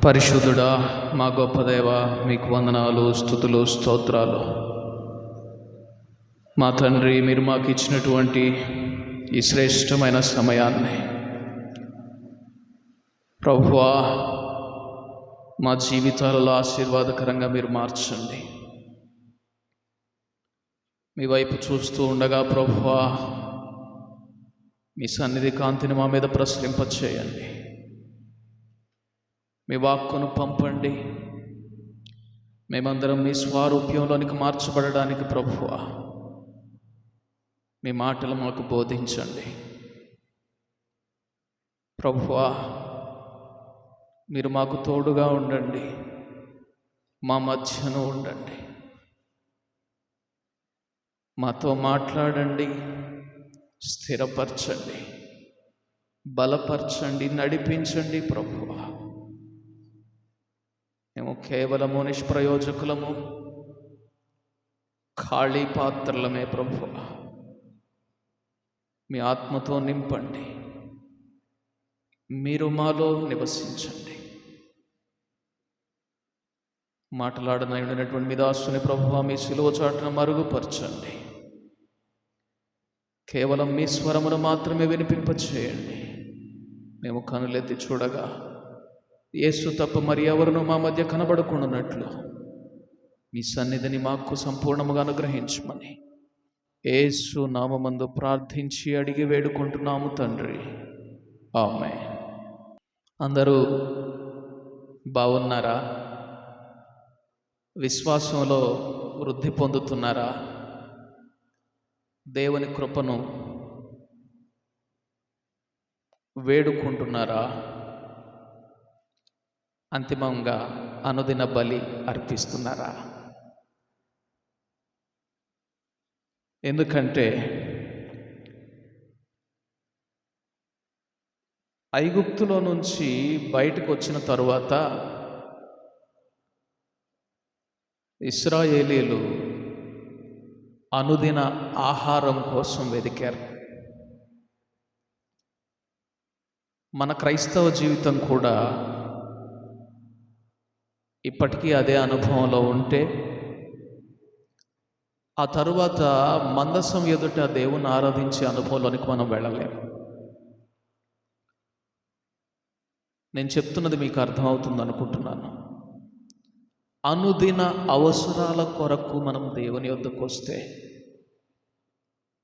పరిశుద్ధుడా, మా గొప్ప దేవ, మీకు వందనాలు, స్తుతులు, స్తోత్రాలు. మా తండ్రి, మీరు మాకు ఇచ్చినటువంటి ఈ శ్రేష్టమైన సమయాన్ని ప్రభువా మా జీవితాలలో ఆశీర్వాదకరంగా మీరు మార్చండి. మీ వైపు చూస్తూ ఉండగా ప్రభువా మీ సన్నిధి కాంతిని మా మీద ప్రసరింపచేయండి. మీ వాక్కును పంపండి. మేమందరం మీ స్వారూప్యంలోనికి మార్చబడడానికి ప్రభువా మీ మాటలు మాకు బోధించండి. ప్రభువా మీరు మాకు తోడుగా ఉండండి, మా మధ్యను ఉండండి, మాతో మాట్లాడండి, స్థిరపరచండి, బలపరచండి, నడిపించండి. ప్రభువా మేము కేవలము నిష్ప్రయోజకులము, ఖాళీ పాత్రలమే. ప్రభువా మీ ఆత్మతో నింపండి, మీరు మాలో నివసించండి. మాట్లాడనటువంటి మీ దాసుని ప్రభువా మీ శిలువ చాటున మరుగుపరచండి. కేవలం మీ స్వరమును మాత్రమే వినిపింపచేయండి. మేము కనులెత్తి చూడగా యేసు తప్ప మరి ఎవరును మా మధ్య కనబడకుండానట్లు మీ సన్నిధిని మాకు సంపూర్ణముగా అనుగ్రహించమని యేసు నామమందు ప్రార్థించి అడిగి వేడుకుంటున్నాము తండ్రి, ఆమేన్. అందరూ బాగున్నారా? విశ్వాసంలో వృద్ధి పొందుతున్నారా? దేవుని కృపను వేడుకుంటున్నారా? అంతిమంగా అనుదిన బలి అర్పిస్తున్నారా? ఎందుకంటే ఐగుప్తులో నుంచి బయటకు వచ్చిన తరువాత ఇశ్రాయేలీలు అనుదిన ఆహారం కోసం వెదికారు. మన క్రైస్తవ జీవితం కూడా ఇప్పటికీ అదే అనుభవంలో ఉంటే ఆ తరువాత మందసం ఎదుట దేవుని ఆరాధించే అనుభవంలోనికి మనం వెళ్ళలేము. నేను చెప్తున్నది మీకు అర్థమవుతుంది అనుకుంటున్నాను. అనుదిన అవసరాల కొరకు మనం దేవుని వద్దకు వస్తే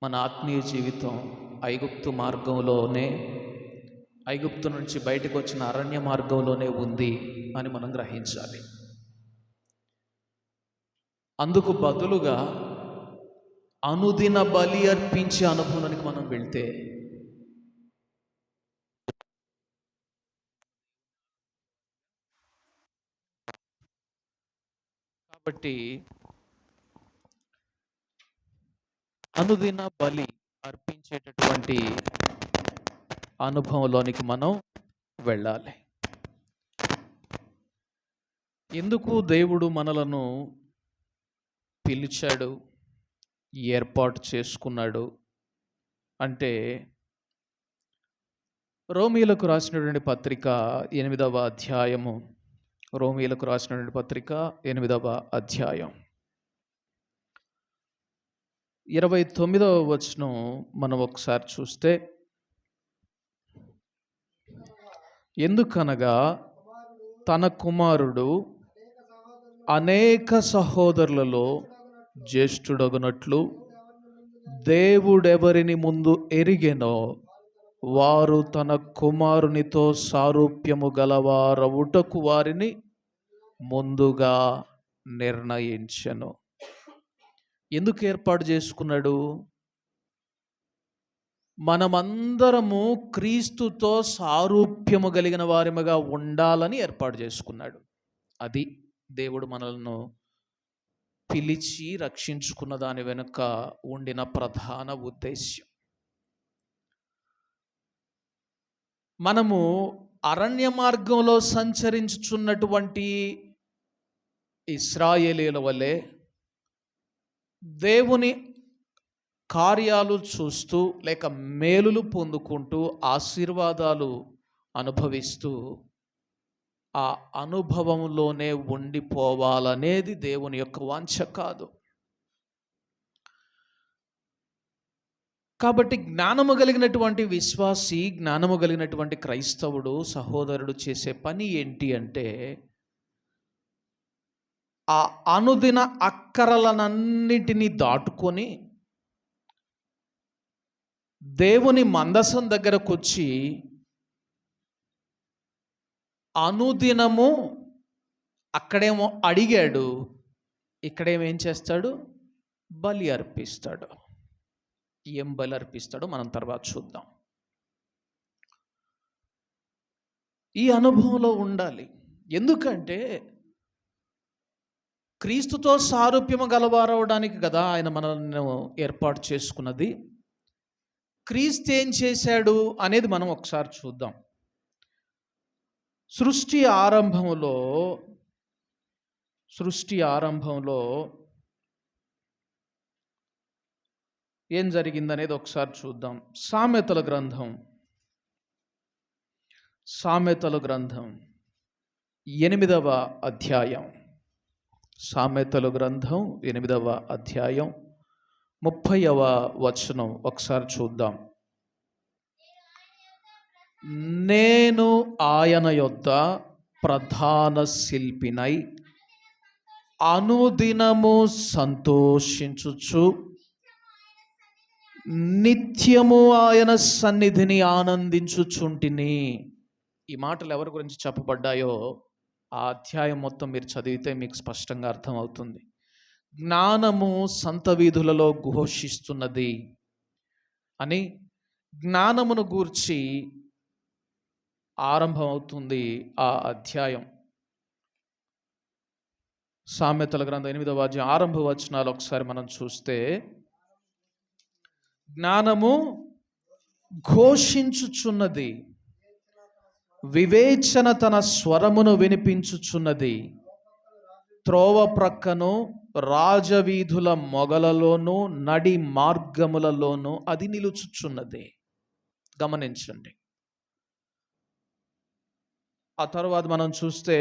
మన ఆత్మీయ జీవితం ఐగుప్తు మార్గంలోనే, ఐగుప్తు నుంచి బయటకు వచ్చిన అరణ్య మార్గంలోనే ఉంది అని మనం గ్రహించాలి. అందుకు బదులుగా అనుదిన బలి అర్పించే అనుభవానికి మనం వెళ్తే కాబట్టి అనుదిన బలి అర్పించేటటువంటి అనుభవంలోనికి మనం వెళ్ళాలి. ఎందుకు దేవుడు మనలను పిలిచాడు, ఏర్పాటు చేసుకున్నాడు అంటే, రోమీయులకు రాసినటువంటి పత్రిక 8వ అధ్యాయము, రోమీయులకు రాసినటువంటి పత్రిక 8వ అధ్యాయం 29వ వచనం మనం ఒకసారి చూస్తే, ఎందుకనగా తన కుమారుడు అనేక సహోదరులలో జ్యేష్ఠుడగునట్లు దేవుడెవరిని ముందు ఎరిగెనో వారు తన కుమారునితో సారూప్యము గలవారవుటకు వారిని ముందుగా నిర్ణయించెను. ఎందుకు ఏర్పాటు చేసుకున్నాడు? మనమందరము క్రీస్తుతో సారూప్యము కలిగిన వారిముగా ఉండాలని ఏర్పాటు చేసుకున్నాడు. అది దేవుడు మనలను పిలిచి రక్షించుకున్న దాని వెనుక ఉండిన ప్రధాన ఉద్దేశ్యం. మనము అరణ్య మార్గంలో సంచరించుచున్నటువంటి ఇశ్రాయేలీయుల వలె దేవుని కార్యాలు చూస్తూ లేక మేలులు పొందుకుంటూ ఆశీర్వాదాలు అనుభవిస్తూ ఆ అనుభవంలోనే ఉండిపోవాలనేది దేవుని యొక్క వాంఛ కాదు. కాబట్టి జ్ఞానము కలిగినటువంటి విశ్వాసి, జ్ఞానము కలిగినటువంటి క్రైస్తవుడు, సహోదరుడు చేసే పని ఏంటి అంటే, ఆ అనుదిన అక్కరలనన్నిటినీ దాటుకొని దేవుని మందసం దగ్గరకొచ్చి అనుదినము అక్కడేమో అడిగాడు, ఇక్కడేమో ఏం చేస్తాడు? బలి అర్పిస్తాడు. ఏం బలి అర్పిస్తాడో మనం తర్వాత చూద్దాం. ఈ అనుభవంలో ఉండాలి. ఎందుకంటే క్రీస్తుతో సారూప్యము గలవారవడానికి కదా ఆయన మనల్ని ఏర్పాటు చేసుకున్నది. క్రీస్తు ఏం చేశాడు అనేది మనం ఒకసారి చూద్దాం. సృష్టి ఆరంభంలో ఏం జరిగిందనేది ఒకసారి చూద్దాం. సామెతల గ్రంథం 8వ అధ్యాయం. సామెతల గ్రంథం 8వ అధ్యాయం 30వ వచనం ఒకసారి చూద్దాం. నేను ఆయన యొద్ద ప్రధాన శిల్పినై అనుదినము సంతోషించుచు నిత్యము ఆయన సన్నిధిని ఆనందించుచుంటిని. ఈ మాటలు ఎవరి గురించి చెప్పబడ్డాయో ఆ అధ్యాయం మొత్తం మీరు చదివితే మీకు స్పష్టంగా అర్థమవుతుంది. జ్ఞానము సంత వీధులలో ఘోషిస్తున్నది అని జ్ఞానమును గూర్చి ఆరంభమవుతుంది ఆ అధ్యాయం. సామెతల గ్రంథం 8వ అధ్యాయం ఆరంభ వచనాలు ఒకసారి మనం చూస్తే, జ్ఞానము ఘోషించుచున్నది, వివేచన తన స్వరమును వినిపించుచున్నది, త్రోవ ప్రక్కను రాజవీధుల మొగలలోను నడి మార్గములలోను అది నిలుచుచున్నది. గమనించండి. ఆ తర్వాత మనం చూస్తే,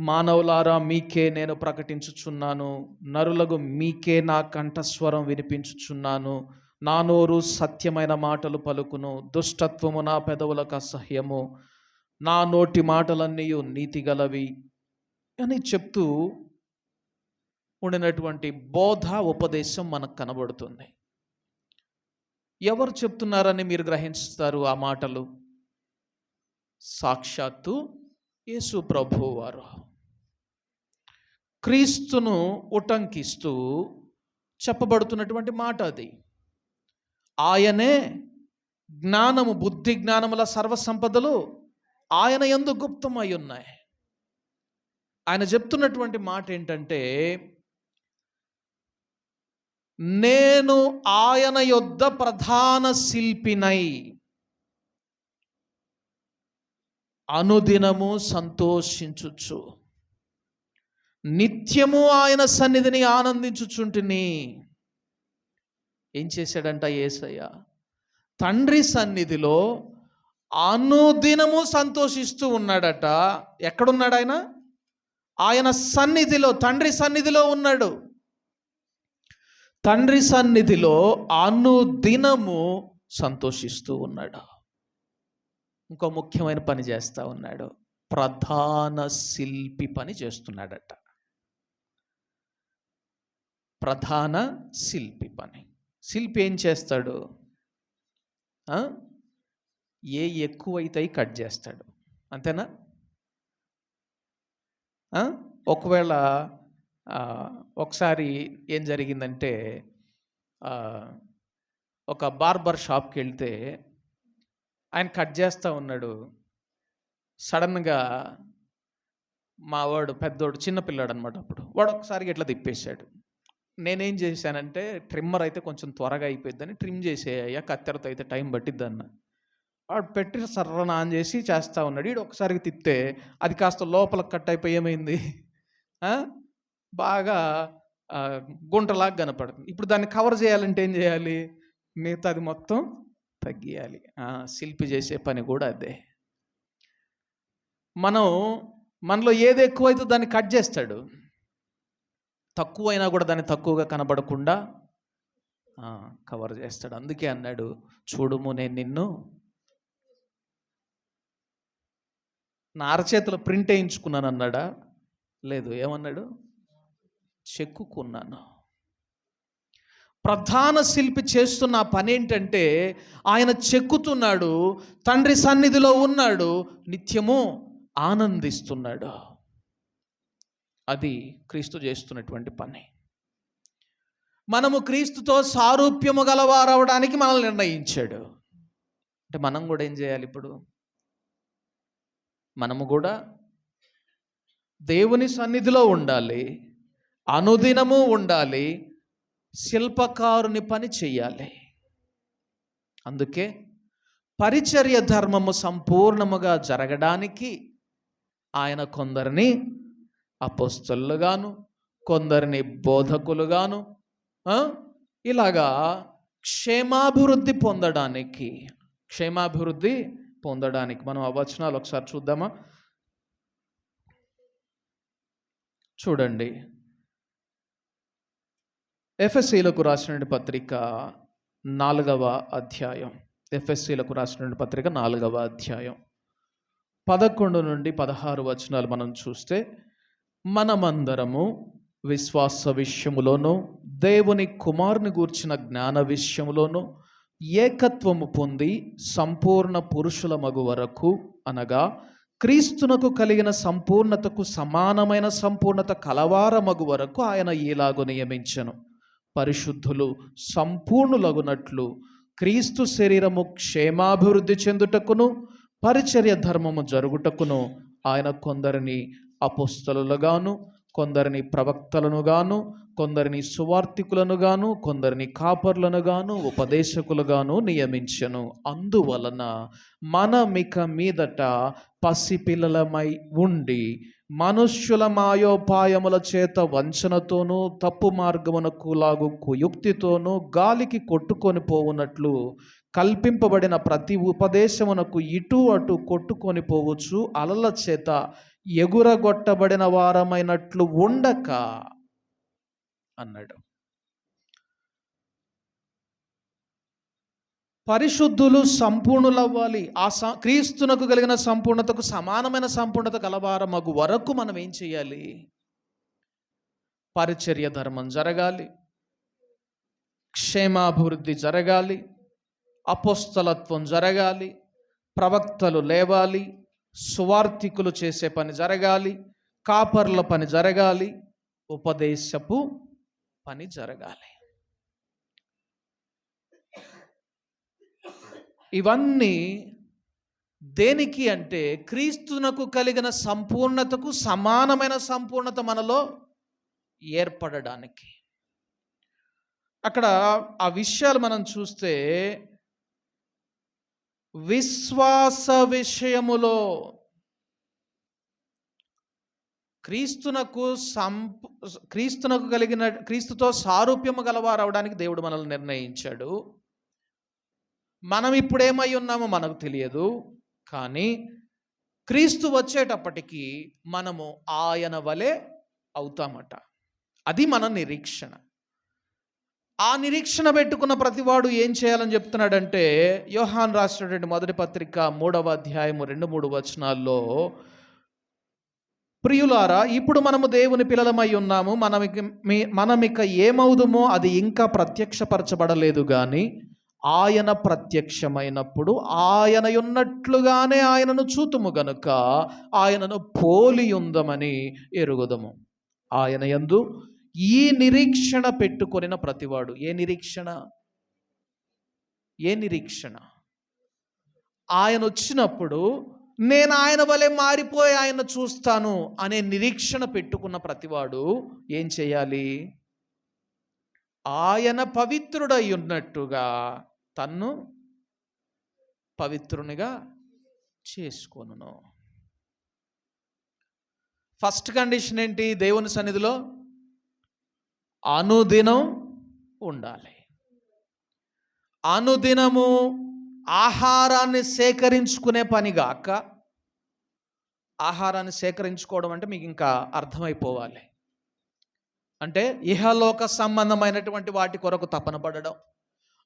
మానవులారా మీకే నేను ప్రకటించుచున్నాను, నరులకు మీకే నా కంఠస్వరం వినిపించుచున్నాను, నా నోరు సత్యమైన మాటలు పలుకును, దుష్టత్వము నా పెదవులకు అసహ్యము, నా నోటి మాటలన్నీ నీతిగలవి అని చెప్తూ ఉండినటువంటి బోధ ఉపదేశం మనకు కనబడుతుంది. ఎవరు చెప్తున్నారని మీరు గ్రహిస్తారు ఆ మాటలు? సాక్షాత్తు యేసు ప్రభువు వారు క్రీస్తును ఉటంకిస్తూ చెప్పబడుతున్నటువంటి మాట అది. ఆయనే జ్ఞానము, బుద్ధి జ్ఞానముల సర్వసంపదలు ఆయన యందు గుప్తమై ఉన్నాయి. ఆయన చెప్తున్నటువంటి మాట ఏంటంటే, నేను ఆయన యొద్ద ప్రధాన శిల్పినై అనుదినము సంతోషించుచు నిత్యము ఆయన సన్నిధిని ఆనందించుచుంటిని. ఏం చేశాడంట యేసయ్య? తండ్రి సన్నిధిలో అనుదినము సంతోషిస్తూ ఉన్నాడట. ఎక్కడున్నాడు ఆయన? ఆయన సన్నిధిలో, తండ్రి సన్నిధిలో ఉన్నాడు. తండ్రి సన్నిధిలో అనుదినము సంతోషిస్తూ ఉన్నాడు. ఇంకో ముఖ్యమైన పని చేస్తూ ఉన్నాడు. ప్రధాన శిల్పి పని చేస్తున్నాడట. ప్రధాన శిల్పి పని. శిల్పి ఏం చేస్తాడు? ఏ ఎక్కువైతాయి కట్ చేస్తాడు, అంతేనా? ఒకవేళ ఒకసారి ఏం జరిగిందంటే, ఒక బార్బర్ షాప్కి వెళ్తే ఆయన కట్ చేస్తూ ఉన్నాడు. సడన్గా మా వాడు పెద్దోడు, చిన్నపిల్లాడు అనమాట, అప్పుడు వాడు ఒకసారిగా ఇట్లా తిప్పేశాడు. నేనేం చేశానంటే, ట్రిమ్మర్ అయితే కొంచెం త్వరగా అయిపోద్దని ట్రిమ్ చేసేయ్యా, కత్తెరతో అయితే టైం పట్టిద్ది అన్న. వాడు పెట్టి సర్రన ఆన్ చేసి చేస్తూ ఉన్నాడు. వీడు ఒకసారికి తిప్పితే అది కాస్త లోపలికి కట్ అయిపోయి ఏమైంది, బాగా గుంటలాగా కనపడుతుంది. ఇప్పుడు దాన్ని కవర్ చేయాలంటే ఏం చేయాలి? మిగతా అది మొత్తం తగ్గియాలి. శిల్పి చేసే పని కూడా అదే. మనం మనలో ఏది ఎక్కువైతే దాన్ని కట్ చేస్తాడు, తక్కువైనా కూడా దాన్ని తక్కువగా కనబడకుండా కవర్ చేస్తాడు. అందుకే అన్నాడు, చూడుము నేను నిన్ను నా అరచేతిలో ప్రింట్ వేయించుకున్నాను అన్నాడా? లేదు, ఏమన్నాడు? చెక్కుకున్నాను. ప్రధాన శిల్పి చేస్తున్న పని ఏంటంటే ఆయన చెక్కుతున్నాడు, తండ్రి సన్నిధిలో ఉన్నాడు, నిత్యము ఆనందిస్తున్నాడు. అది క్రీస్తు చేస్తున్నటువంటి పని. మనము క్రీస్తుతో సారూప్యము గలవారవడానికి మనల్ని నిర్ణయించాడు. అంటే మనం కూడా ఏం చేయాలి? ఇప్పుడు మనము కూడా దేవుని సన్నిధిలో ఉండాలి, అనుదినము ఉండాలి, శిల్పకారుని పని చెయ్యాలి. అందుకే పరిచర్య ధర్మము సంపూర్ణముగా జరగడానికి ఆయన కొందరిని అపోస్తలుగాను, కొందరిని బోధకులుగాను, ఇలాగా క్షేమాభివృద్ధి పొందడానికి మనం ఆ వచనాలు ఒకసారి చూద్దామా? చూడండి, ఎఫెసీలకు రాసిన పత్రిక 4వ అధ్యాయం. ఎఫెసీలకు రాసిన పత్రిక 4వ అధ్యాయం 11 నుండి 16 వచనాలు మనం చూస్తే, మనమందరము విశ్వాస విషయములోను దేవుని కుమారుని గూర్చిన జ్ఞాన విషయములోను ఏకత్వము పొంది సంపూర్ణ పురుషుల మగు వరకు, అనగా క్రీస్తునకు కలిగిన సంపూర్ణతకు సమానమైన సంపూర్ణత కలవారమగు వరకు ఆయన ఈలాగు నియమించెను. పరిశుద్ధులు సంపూర్ణులగునట్లు క్రీస్తు శరీరము క్షేమాభివృద్ధి చెందుటకును పరిచర్య ధర్మము జరుగుటకును ఆయన కొందరిని అపోస్తలులుగాను, కొందరిని ప్రవక్తలను గాను, కొందరిని సువార్తికులను గాను, కొందరిని కాపర్లను గాను, ఉపదేశకులుగాను నియమించెను. అందువలన మనమిక మీదట పసిపిల్లలమై ఉండి మనుష్యుల మాయోపాయముల చేత వంచనతోనూ తప్పు మార్గమునకు లాగు కుయుక్తితోనూ గాలికి కొట్టుకొని పోవునట్లు కల్పింపబడిన ప్రతి ఉపదేశమునకు ఇటు అటు కొట్టుకొని పోవచ్చు అలల చేత ఎగురగొట్టబడిన వారమైనట్లు ఉండక అన్నాడు. పరిశుద్ధులు సంపూర్ణులవ్వాలి. క్రీస్తునకు కలిగిన సంపూర్ణతకు సమానమైన సంపూర్ణత కలవారమగు వరకు మనం ఏం చేయాలి? పరిచర్య ధర్మం జరగాలి, క్షేమాభివృద్ధి జరగాలి, అపోస్తలత్వం జరగాలి, ప్రవక్తలు లేవాలి, సువార్తికులు చేసే పని జరగాలి, కాపర్ల పని జరగాలి, ఉపదేశపు పని జరగాలి. ఇవన్నీ దేనికి అంటే క్రీస్తునకు కలిగిన సంపూర్ణతకు సమానమైన సంపూర్ణత మనలో ఏర్పడడానికి. అక్కడ ఆ విషయాలు మనం చూస్తే, విశ్వాస విషయములో క్రీస్తుతో సారూప్యము గలవారవడానికి దేవుడు మనల్ని నిర్ణయించాడు. మనం ఇప్పుడేమై ఉన్నామో మనకు తెలియదు, కానీ క్రీస్తు వచ్చేటప్పటికి మనము ఆయన వలె అవుతామట. అది మన నిరీక్షణ. ఆ నిరీక్షణ పెట్టుకున్న ప్రతివాడు ఏం చేయాలని చెప్తున్నాడంటే, యోహాను రాసినటువంటి మొదటి పత్రిక 3వ అధ్యాయము 2-3 వచనాల్లో, ప్రియులారా, ఇప్పుడు మనము దేవుని పిల్లలమై ఉన్నాము, మనమిక ఏమవుదుమో అది ఇంకా ప్రత్యక్షపరచబడలేదు, కానీ ఆయన ప్రత్యక్షమైనప్పుడు ఆయన ఉన్నట్లుగానే ఆయనను చూతుము గనుక ఆయనను పోలి ఉందమని ఎరుగుదము. ఆయన యందు ఈ నిరీక్షణ పెట్టుకొనిన ప్రతివాడు. ఏ నిరీక్షణ? ఆయన వచ్చినప్పుడు నేను ఆయన వలె మారిపోయి ఆయన చూస్తాను అనే నిరీక్షణ పెట్టుకున్న ప్రతివాడు ఏం చేయాలి? ఆయన పవిత్రుడై ఉన్నట్టుగా తన్ను పవిత్రునిగా చేసుకొనును. ఫస్ట్ కండిషన్ ఏంటి? దేవుని సన్నిధిలో అనుదినం ఉండాలి. అనుదినము ఆహారాన్ని సేకరించుకునే పని గాక, ఆహారాన్ని సేకరించుకోవడం అంటే మీకు ఇంకా అర్థమైపోవాలి. అంటే ఇహలోక సంబంధమైనటువంటి వాటి కొరకు తపన పడడం,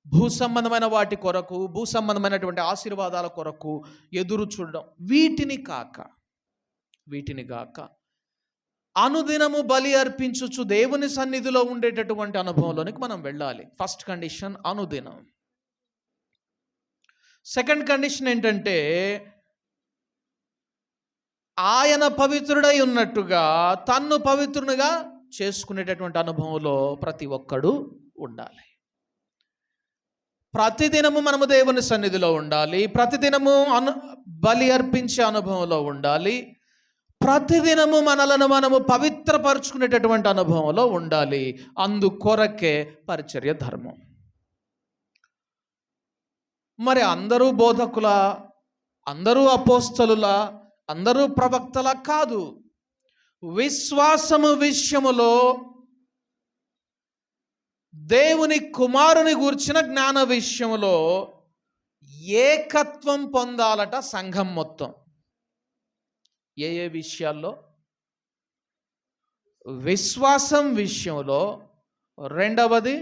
భూ సంబంధమైన వాటి కొరకు, భూ సంబంధమైనటువంటి ఆశీర్వాదాల కొరకు ఎదురు చూడడం, వీటిని గాక అనుదినము బలి అర్పించుచు దేవుని సన్నిధిలో ఉండేటటువంటి అనుభవంలోనికి మనం వెళ్ళాలి. ఫస్ట్ కండిషన్ అనుదినం. సెకండ్ కండిషన్ ఏంటంటే ఆయన పవిత్రుడై ఉన్నట్టుగా తన్ను పవిత్రునిగా చేసుకునేటటువంటి అనుభవంలో ప్రతి ఒక్కడు ఉండాలి. ప్రతిదినము మనము దేవుని సన్నిధిలో ఉండాలి. ప్రతిదినము బలి అర్పించే అనుభవంలో ఉండాలి. ప్రతిదినము మనలను మనము పవిత్రపరుచుకునేటటువంటి అనుభవంలో ఉండాలి. అందుకొరకే పరిచర్య ధర్మం. మరి అందరూ బోధకుల, అందరూ అపోస్తలుల, అందరూ ప్రవక్తల కాదు. విశ్వాసము విషయములో దేవుని కుమారుని గూర్చిన జ్ఞాన విషయములో ఏకత్వం పొందాలట సంఘం మొత్తం. ఏ విషయాల్లో? విశ్వాసం విషయంలో, రెండవది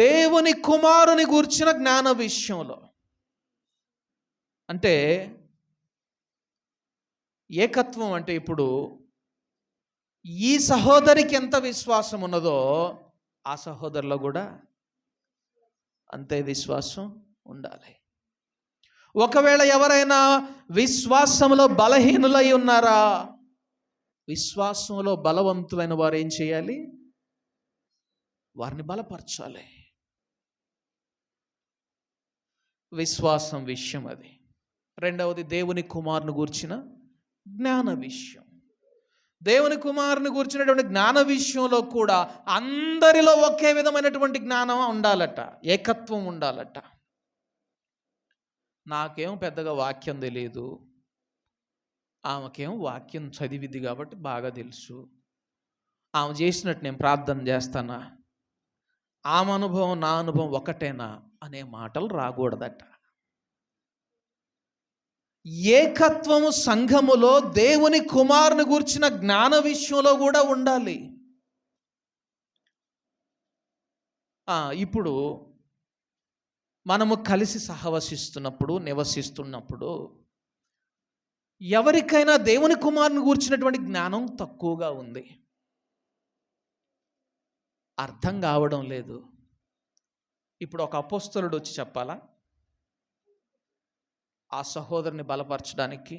దేవుని కుమారుని గూర్చిన జ్ఞాన విషయంలో. అంటే ఏకత్వం అంటే ఇప్పుడు ఈ సహోదరికి ఎంత విశ్వాసం ఉన్నదో ఆ సహోదరులో కూడా అంతే విశ్వాసం ఉండాలి. ఒకవేళ ఎవరైనా విశ్వాసంలో బలహీనులై ఉన్నారా? విశ్వాసంలో బలవంతులైన వారు ఏం చేయాలి? వారిని బలపరచాలి. విశ్వాసం విషయం అది. రెండవది దేవుని కుమారుని గూర్చిన జ్ఞాన విషయం. దేవుని కుమారుని గూర్చినటువంటి జ్ఞాన విషయంలో కూడా అందరిలో ఒకే విధమైనటువంటి జ్ఞానం ఉండాలట, ఏకత్వం ఉండాలట. నాకేం పెద్దగా వాక్యం తెలియదు, ఆమెకేం వాక్యం చదివిద్ది కాబట్టి బాగా తెలుసు, ఆమె చేసినట్టు నేను ప్రార్థన చేస్తానా, ఆమె అనుభవం నా అనుభవం ఒకటేనా అనే మాటలు రాకూడదట. ఏకత్వము సంఘములో దేవుని కుమారుని గూర్చిన జ్ఞాన విషయంలో కూడా ఉండాలి. ఇప్పుడు మనము కలిసి సహవసిస్తున్నప్పుడు, నివసిస్తున్నప్పుడు ఎవరికైనా దేవుని కుమారుని గూర్చినటువంటి జ్ఞానం తక్కువగా ఉంది, అర్థం కావడం లేదు. ఇప్పుడు ఒక అపోస్తలుడు వచ్చి చెప్పాలా? ఆ సహోదరుని బలపరచడానికి,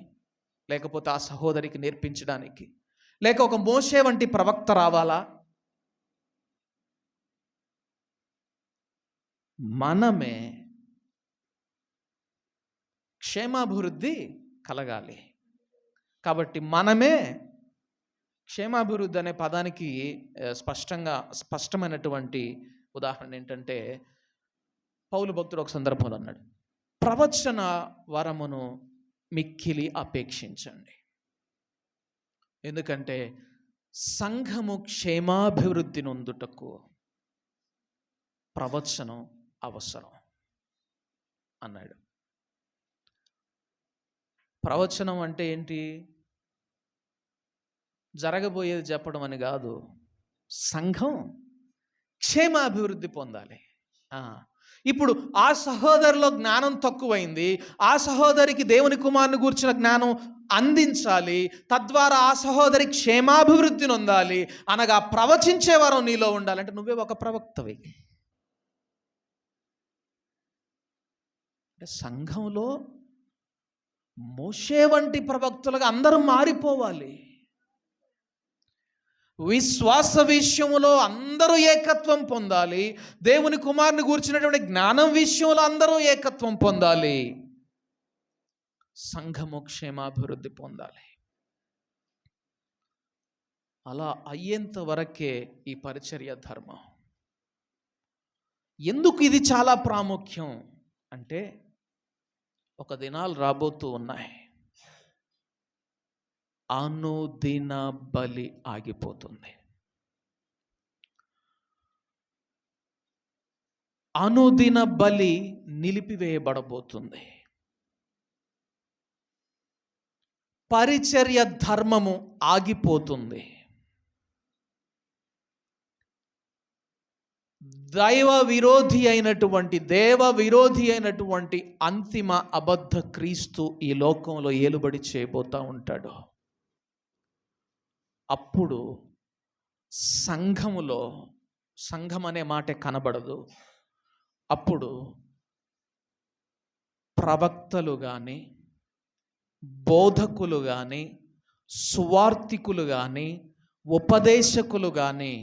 లేకపోతే ఆ సహోదరికి నేర్పించడానికి, లేక ఒక మోషే వంటి ప్రవక్త రావాలా? మనమే క్షేమాభివృద్ధి కలగాలి. కాబట్టి మనమే క్షేమాభివృద్ధి అనే పదానికి స్పష్టమైనటువంటి ఉదాహరణ ఏంటంటే, పౌలు భక్తుడు ఒక సందర్భంలో అన్నాడు, ప్రవచన వరమును మిక్కిలి అపేక్షించండి. ఎందుకంటే సంఘము క్షేమాభివృద్ధి నొందుటకు ప్రవచనం అవసరం అన్నాడు. ప్రవచనం అంటే ఏంటి? జరగబోయేది చెప్పడం అని కాదు. సంఘం క్షేమాభివృద్ధి పొందాలి. ఇప్పుడు ఆ సహోదరిలో జ్ఞానం తక్కువైంది, ఆ సహోదరికి దేవుని కుమారుని గూర్చిన జ్ఞానం అందించాలి, తద్వారా ఆ సహోదరి క్షేమాభివృద్ధి నొందాలి. అనగా ప్రవచించేవారు నీలో ఉండాలంటే నువ్వే ఒక ప్రవక్తవి. అంటే సంఘంలో మోషే వంటి ప్రవక్తలుగా అందరూ మారిపోవాలి. విశ్వాస విషయంలో అందరూ ఏకత్వం పొందాలి. దేవుని కుమారుని గూర్చినటువంటి జ్ఞానం విషయంలో అందరూ ఏకత్వం పొందాలి. సంఘము క్షేమాభివృద్ధి పొందాలి. అలా అయ్యేంత వరకే ఈ పరిచర్య ధర్మం. ఎందుకు ఇది చాలా ప్రాముఖ్యం అంటే, ఒక దినాలు రాబోతూ ఉన్నాయి, అనుదిన బలి ఆగిపోతుంది. అనుదిన బలి నిలిపివేయబడబోతుంది. పరిచర్య ధర్మము ఆగిపోతుంది. దైవ విరోధి అయినటువంటి, దేవ విరోధి అయినటువంటి అంతిమ అబద్ధ క్రీస్తు ఈ లోకంలో ఏలుబడి చేయబోతూ ఉంటాడు. అప్పుడు సంఘములో, సంఘం అనే మాటే కనబడదు, అప్పుడు ప్రవక్తలు కానీ, బోధకులు కానీ, సువార్తికులు కానీ, ఉపదేశకులు కానీ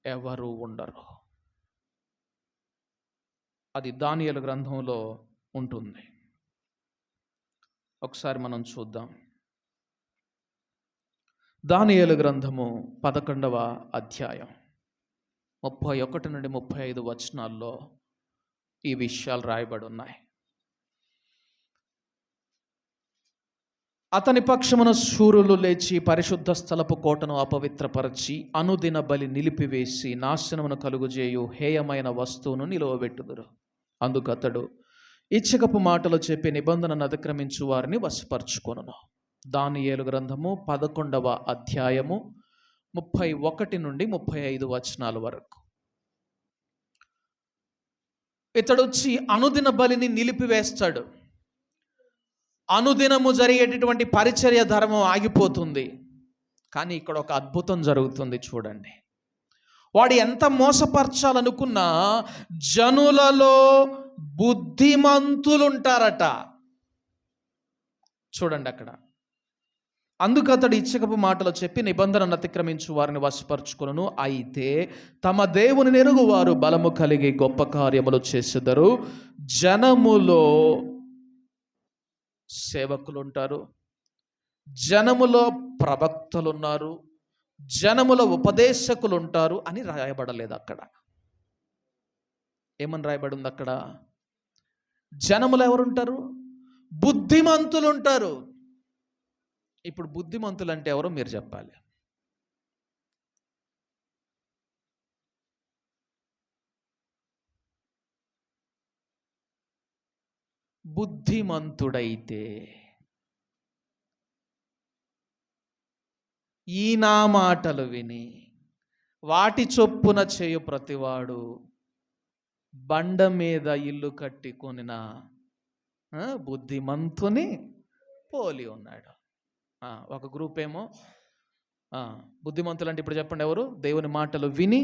ఎవరు ఉండరు. అది దానియేలు గ్రంథంలో ఉంటుంది. ఒకసారి మనం చూద్దాం. దానియేలు గ్రంథము 11వ అధ్యాయం 31 నుండి 35 వచనాల్లో ఈ విషయాలు రాయబడి ఉన్నాయి. అతని పక్షమున శూరులు లేచి పరిశుద్ధ స్థలపు కోటను అపవిత్రపరచి అనుదిన బలి నిలిపివేసి నాశనమును కలుగుజేయు హేయమైన వస్తువును నిలువబెట్టుదురు. అందుకు అతడు ఇచ్చకపు మాటలు చెప్పి నిబంధనను అతిక్రమించు వారిని వశపరచుకొనును. దానియేలు గ్రంథము 11వ అధ్యాయము 31 నుండి 35 వచనాల వరకు. ఇతడు వచ్చి అనుదిన బలిని నిలిపివేస్తాడు. అనుదినము జరిగేటటువంటి పరిచర్య ధర్మం ఆగిపోతుంది. కానీ ఇక్కడ ఒక అద్భుతం జరుగుతుంది చూడండి. వాడు ఎంత మోసపరచాలనుకున్నా జనులలో బుద్ధిమంతులుంటారట. చూడండి అక్కడ. అందుకు అతడు ఇచ్చకపు మాటలు చెప్పి నిబంధనను అతిక్రమించు వారిని వశపరచుకొనును. అయితే తమ దేవుని నెరుగు వారు బలము కలిగి గొప్ప కార్యములు చేసెదరు. జనములో సేవకులు ఉంటారు, జనములో ప్రవక్తలు ఉన్నారు, జనములో ఉపదేశకులు ఉంటారు అని రాయబడలేదు అక్కడ. ఏమని రాయబడి ఉంది అక్కడ? జనములు ఎవరుంటారు? బుద్ధిమంతులు ఉంటారు. ఇప్పుడు బుద్ధిమంతులు అంటే ఎవరో మీరు చెప్పాలి. బుద్ధిమంతుడైతే ఈ నా మాటలు విని వాటి చొప్పున చేయు ప్రతివాడు బండ మీద ఇల్లు కట్టుకొనిన బుద్ధిమంతుని పోలి ఉన్నాడు. ఒక గ్రూప్ ఏమో బుద్ధిమంతులు అంటే ఇప్పుడు చెప్పండి ఎవరు? దేవుని మాటలు విని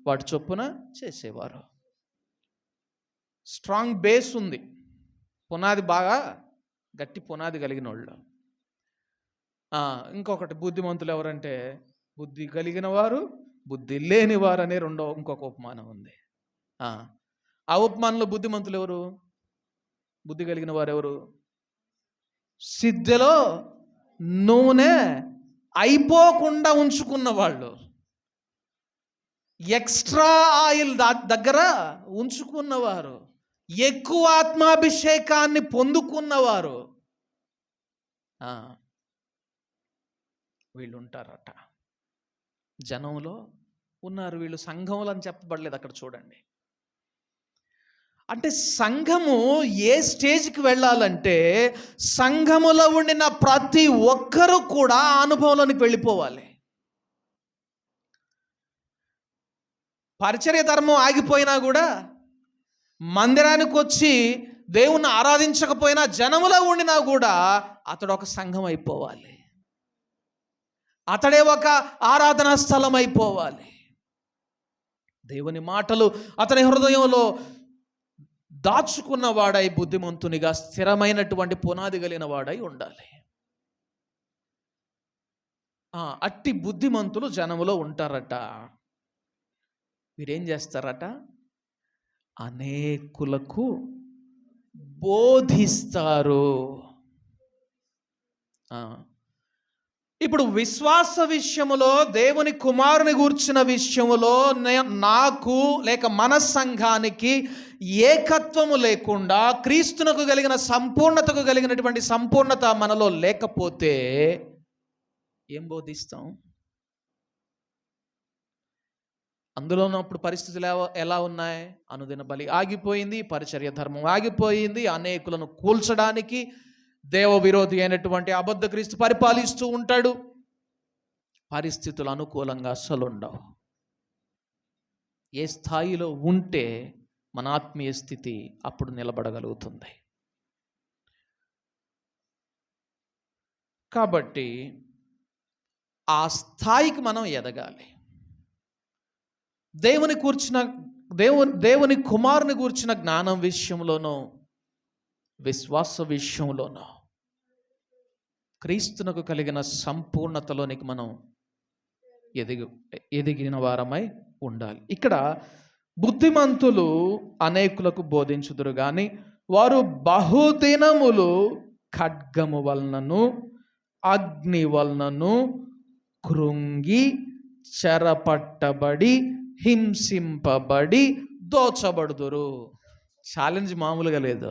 వాటి చొప్పున చేసేవారు. స్ట్రాంగ్ బేస్ ఉంది, పునాది బాగా గట్టి పునాది కలిగిన వాళ్ళు. ఇంకొకటి బుద్ధిమంతులు ఎవరంటే బుద్ధి కలిగిన వారు, బుద్ధి లేని వారు అనే ఇంకొక ఉపమానం ఉంది. ఆ ఉపమానంలో బుద్ధిమంతులు ఎవరు? బుద్ధి కలిగిన వారు ఎవరు? సిద్ధలో నూనె అయిపోకుండా ఉంచుకున్న వాళ్ళు, ఎక్స్ట్రా ఆయిల్ దగ్గర ఉంచుకున్నవారు, ఎక్కువ ఆత్మాభిషేకాన్ని పొందుకున్నవారు వీళ్ళు ఉంటారట. జనంలో ఉన్నారు వీళ్ళు. సంఘములు అని చెప్పబడలేదు అక్కడ. చూడండి, అంటే సంఘము ఏ స్టేజ్కి వెళ్ళాలంటే సంఘములో ఉండిన ప్రతి ఒక్కరూ కూడా ఆ అనుభవంలోనికి వెళ్ళిపోవాలి. పరిచర్య ధర్మం ఆగిపోయినా కూడా, మందిరానికి వచ్చి దేవుణ్ణి ఆరాధించకపోయినా, జనములో ఉండినా కూడా అతడు ఒక సంఘం అయిపోవాలి. అతడే ఒక ఆరాధనా స్థలం అయిపోవాలి. దేవుని మాటలు అతని హృదయంలో దాచుకున్న వాడై, బుద్ధిమంతునిగా స్థిరమైనటువంటి పునాది కలిగిన వాడై ఉండాలి. అట్టి బుద్ధిమంతులు జనములో ఉంటారట. వీరేం చేస్తారట? అనేకులకు బోధిస్తారు. ఇప్పుడు విశ్వాస విషయములో, దేవుని కుమారుని గూర్చిన విషయములో నాకు లేక మన సంఘానికి ఏకత్వము లేకుండా, క్రీస్తునకు కలిగిన సంపూర్ణతకు కలిగినటువంటి సంపూర్ణత మనలో లేకపోతే ఏం బోధిస్తాం? అందులోనూ అప్పుడు పరిస్థితులు ఎలా ఉన్నాయి? అనుదిన బలి ఆగిపోయింది, పరిచర్య ధర్మం ఆగిపోయింది, అనేకులను కూల్చడానికి దేవ విరోధి అయినటువంటి అబద్ధ క్రీస్తు పరిపాలిస్తూ ఉంటాడు. పరిస్థితులు అనుకూలంగా అస్సలు ఉండవు. ఏ స్థాయిలో ఉంటే మన ఆత్మీయ స్థితి అప్పుడు నిలబడగలుగుతుంది. కాబట్టి ఆ స్థాయికి మనం ఎదగాలి. దేవుని కుమారుని గూర్చిన జ్ఞానం విషయంలోనూ, విశ్వాస విషయంలోనూ, క్రీస్తునకు కలిగిన సంపూర్ణతలోనికి మనం ఎదిగిన వారమై ఉండాలి. ఇక్కడ బుద్ధిమంతులు అనేకులకు బోధించుదురు గాని వారు బహుదినములు ఖడ్గము వలనను అగ్ని వలనను కృంగి చెరపట్టబడి హింసింపబడి దోచబడుదురు. ఛాలెంజ్ మామూలుగా లేదు.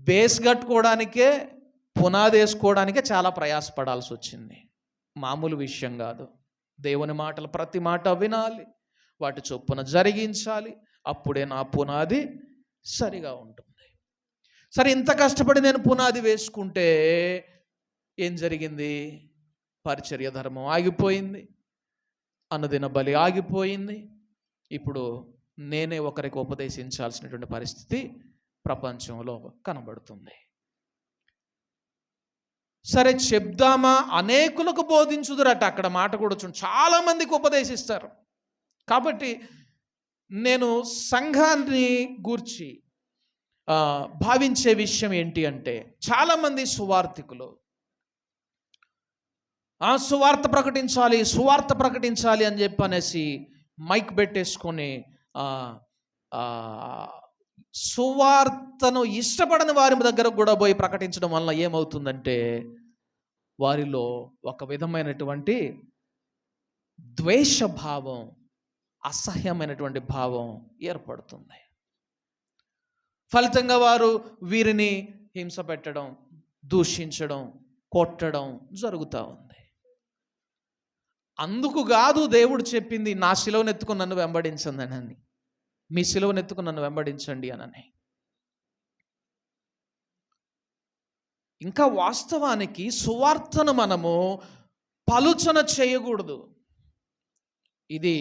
బేస్ కట్టుకోవడానికే, పునాది వేసుకోవడానికే చాలా ప్రయాసపడాల్సి వచ్చింది. మామూలు విషయం కాదు. దేవుని మాటలు ప్రతి మాట వినాలి, వాటి చొప్పున జరిగించాలి. అప్పుడే నా పునాది సరిగా ఉంటుంది. సరే, ఇంత కష్టపడి నేను పునాది వేసుకుంటే ఏం జరిగింది? పరిచర్య ధర్మం ఆగిపోయింది, అనుదిన బలి ఆగిపోయింది. ఇప్పుడు నేనే ఒకరికి ఉపదేశించాల్సినటువంటి పరిస్థితి ప్రపంచంలో కనబడుతుంది. సరే, చెప్దామా? అనేకులకు బోధించుదురట. అక్కడ మాట కూడా చాలా మందికి ఉపదేశిస్తారు. కాబట్టి నేను సంఘాన్ని గూర్చి భావించే విషయం ఏంటి అంటే, చాలామంది సువార్థికులు సువార్త ప్రకటించాలి అని చెప్పనేసి మైక్ పెట్టేసుకొని సువార్తను ఇష్టపడని వారి దగ్గర కూడా పోయి ప్రకటించడం వల్ల ఏమవుతుందంటే, వారిలో ఒక విధమైనటువంటి ద్వేషభావం, అసహ్యమైనటువంటి భావం ఏర్పడుతుంది. ఫలితంగా వారు వీరిని హింస పెట్టడం, దూషించడం, కొట్టడం జరుగుతూ ఉంది. అందుకు కాదు దేవుడు చెప్పింది, నా శిలువను ఎత్తుకుని నన్ను వెంబడించండి అని, మీ శిలువను ఎత్తుకుని నన్ను వెంబడించండి అని. ఇంకా వాస్తవానికి సువార్తను మనము పలుచన చేయకూడదు. ఇది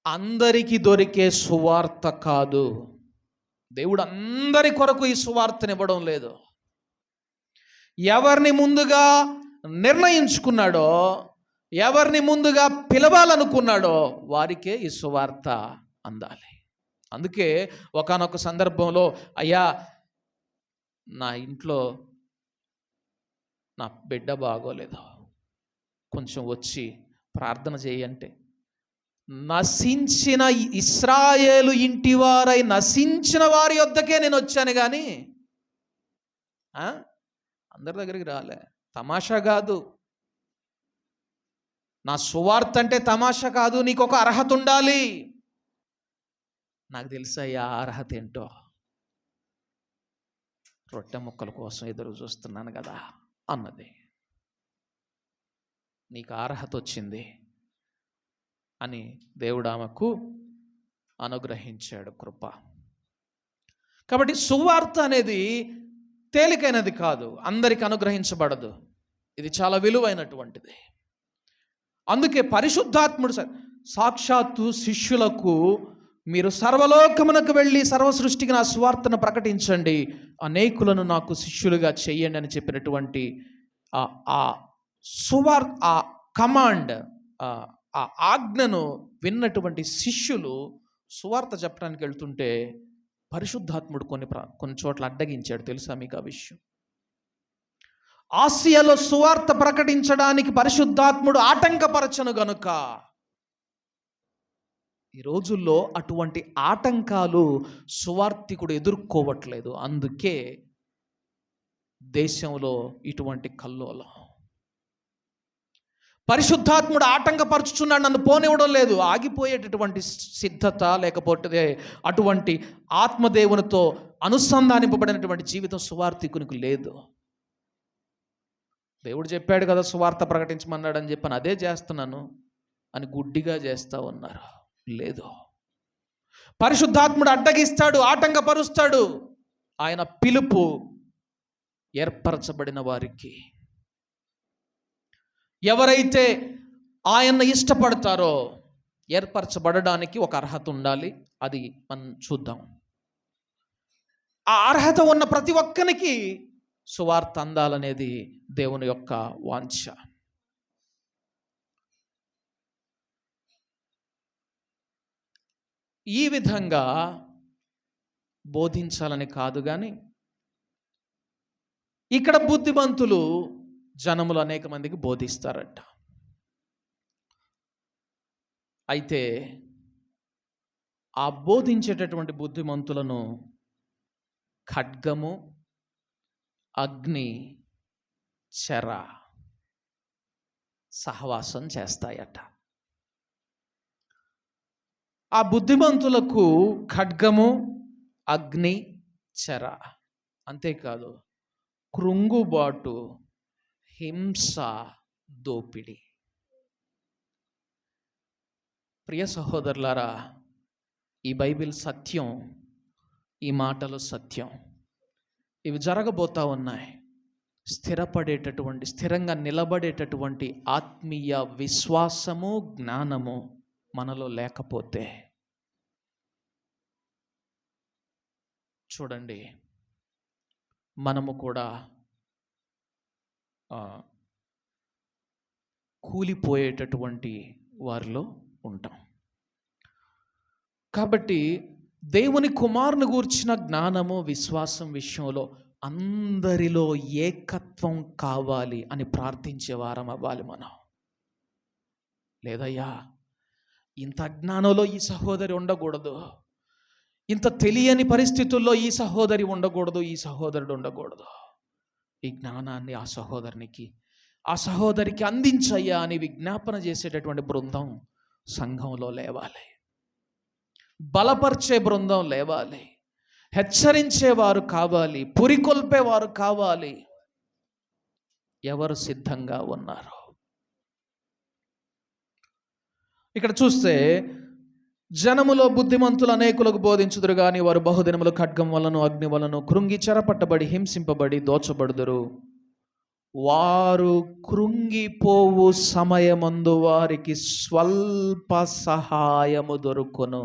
అందరికీ దొరికే సువార్త కాదు. దేవుడు అందరి కొరకు ఈ సువార్తను ఇవ్వడం లేదు. ఎవరిని ముందుగా నిర్ణయించుకున్నాడో, ఎవరిని ముందుగా పిలవాలనుకున్నాడో వారికే ఈ సువార్త అందాలి. అందుకే ఒకానొక సందర్భంలో, అయ్యా నా ఇంట్లో నా బిడ్డ బాగోలేదు, కొంచెం వచ్చి ప్రార్థన చేయంటే, నశించిన ఇశ్రాయేలు ఇంటి వారై నశించిన వారి యొద్దకే నేను వచ్చాను కానీ అందరి దగ్గరికి రాలే. తమాషా కాదు, నా సువార్త అంటే తమాషా కాదు. నీకు ఒక అర్హత ఉండాలి. నాకు తెలుసయ్యా అర్హత ఏంటో. రొట్టె ముక్కల కోసం ఎదురు చూస్తున్నాను కదా అన్నది. నీకు అర్హత వచ్చింది అని దేవుడు ఆమెకు అనుగ్రహించాడు కృప. కాబట్టి సువార్త అనేది తేలికైనది కాదు, అందరికి అనుగ్రహించబడదు. ఇది చాలా విలువైనటువంటిది. అందుకే పరిశుద్ధాత్ముడు సాక్షాత్తు శిష్యులకు, మీరు సర్వలోకమునకు వెళ్ళి సర్వ సృష్టికి నా సువార్తను ప్రకటించండి, అనేకులను నాకు శిష్యులుగా చెయ్యండి అని చెప్పినటువంటి ఆ కమాండ్, ఆ ఆజ్ఞను విన్నటువంటి శిష్యులు సువార్త చెప్పడానికి వెళ్తుంటే పరిశుద్ధాత్ముడు కొన్ని చోట్ల అడ్డగించాడు. తెలుసా మీకు ఆ విషయం? ఆసియాలో సువార్త ప్రకటించడానికి పరిశుద్ధాత్ముడు ఆటంకపరచను గనుక ఈ రోజుల్లో అటువంటి ఆటంకాలు సువార్తికుడు ఎదుర్కోవట్లేదు. అందుకే దేశంలో ఇటువంటి కల్లోలం. పరిశుద్ధాత్ముడు ఆటంకపరుచుచున్నాడు, నన్ను పోనివ్వడం లేదు. ఆగిపోయేటటువంటి సిద్ధత, లేకపోతే అటువంటి ఆత్మదేవునితో అనుసంధానింపబడినటువంటి జీవితం సువార్తికునికి లేదు. దేవుడు చెప్పాడు కదా సువార్త ప్రకటించమన్నాడు అని చెప్పని అదే చేస్తున్నాను అని గుడ్డిగా చేస్తూ ఉన్నారు. లేదు, పరిశుద్ధాత్ముడు అడ్డగిస్తాడు, ఆటంకపరుస్తాడు. ఆయన పిలుపు ఏర్పరచబడిన వారికి. ఎవరైతే ఆయన్ని ఇష్టపడతారో ఏర్పరచబడడానికి ఒక అర్హత ఉండాలి. అది మనం చూద్దాం. ఆ అర్హత ఉన్న ప్రతి ఒక్కరికి సువార్త అందాలనేది దేవుని యొక్క వాంఛ. ఈ విధంగా బోధించాలని కాదు కానీ, ఇక్కడ బుద్ధిమంతులు జనములు అనేక మందికి బోధిస్తారట. అయితే ఆ బోధించేటటువంటి బుద్ధిమంతులను ఖడ్గము, అగ్ని, చెర సహవాసం చేస్తాయట. ఆ బుద్ధిమంతులకు ఖడ్గము, అగ్ని, చెర, అంతేకాదు కృంగుబాటు, హింస, దోపిడి. ప్రియ సహోదరులారా, ఈ బైబిల్ సత్యం, ఈ మాటలు సత్యం. ఇవి జరగబోతా ఉన్నాయి. స్థిరంగా నిలబడేటటువంటి ఆత్మీయ విశ్వాసము, జ్ఞానము మనలో లేకపోతే, చూడండి, మనము కూడా కూలిపోయేటటువంటి వారిలో ఉంటాం. కాబట్టి దేవుని కుమారుని గూర్చిన జ్ఞానము, విశ్వాసం విషయంలో అందరిలో ఏకత్వం కావాలి అని ప్రార్థించే వారం అవ్వాలి మనం. లేదయ్యా, ఇంత అజ్ఞానంలో ఈ సహోదరి ఉండకూడదు, ఇంత తెలియని పరిస్థితుల్లో ఈ సహోదరి ఉండకూడదు, ఈ సహోదరుడు ఉండకూడదు. ఈ జ్ఞానాన్ని ఆ సహోదరికి అందించయ్యా అని విజ్ఞాపన చేసేటటువంటి బృందం సంఘంలో లేవాలి. బలపరిచే బృందం లేవాలి. హెచ్చరించేవారు కావాలి. పురికొల్పేవారు కావాలి. ఎవరు సిద్ధంగా ఉన్నారు? ఇక్కడ చూస్తే, జనములో బుద్ధిమంతులు అనేకులకు బోధించుదురు గాని వారు బహుదినములు ఖడ్గం వలను, అగ్ని వలను కృంగి చెరపట్టబడి, హింసింపబడి, దోచబడుదురు. వారు కృంగిపోవు సమయమందు వారికి స్వల్ప సహాయము దొరుకును.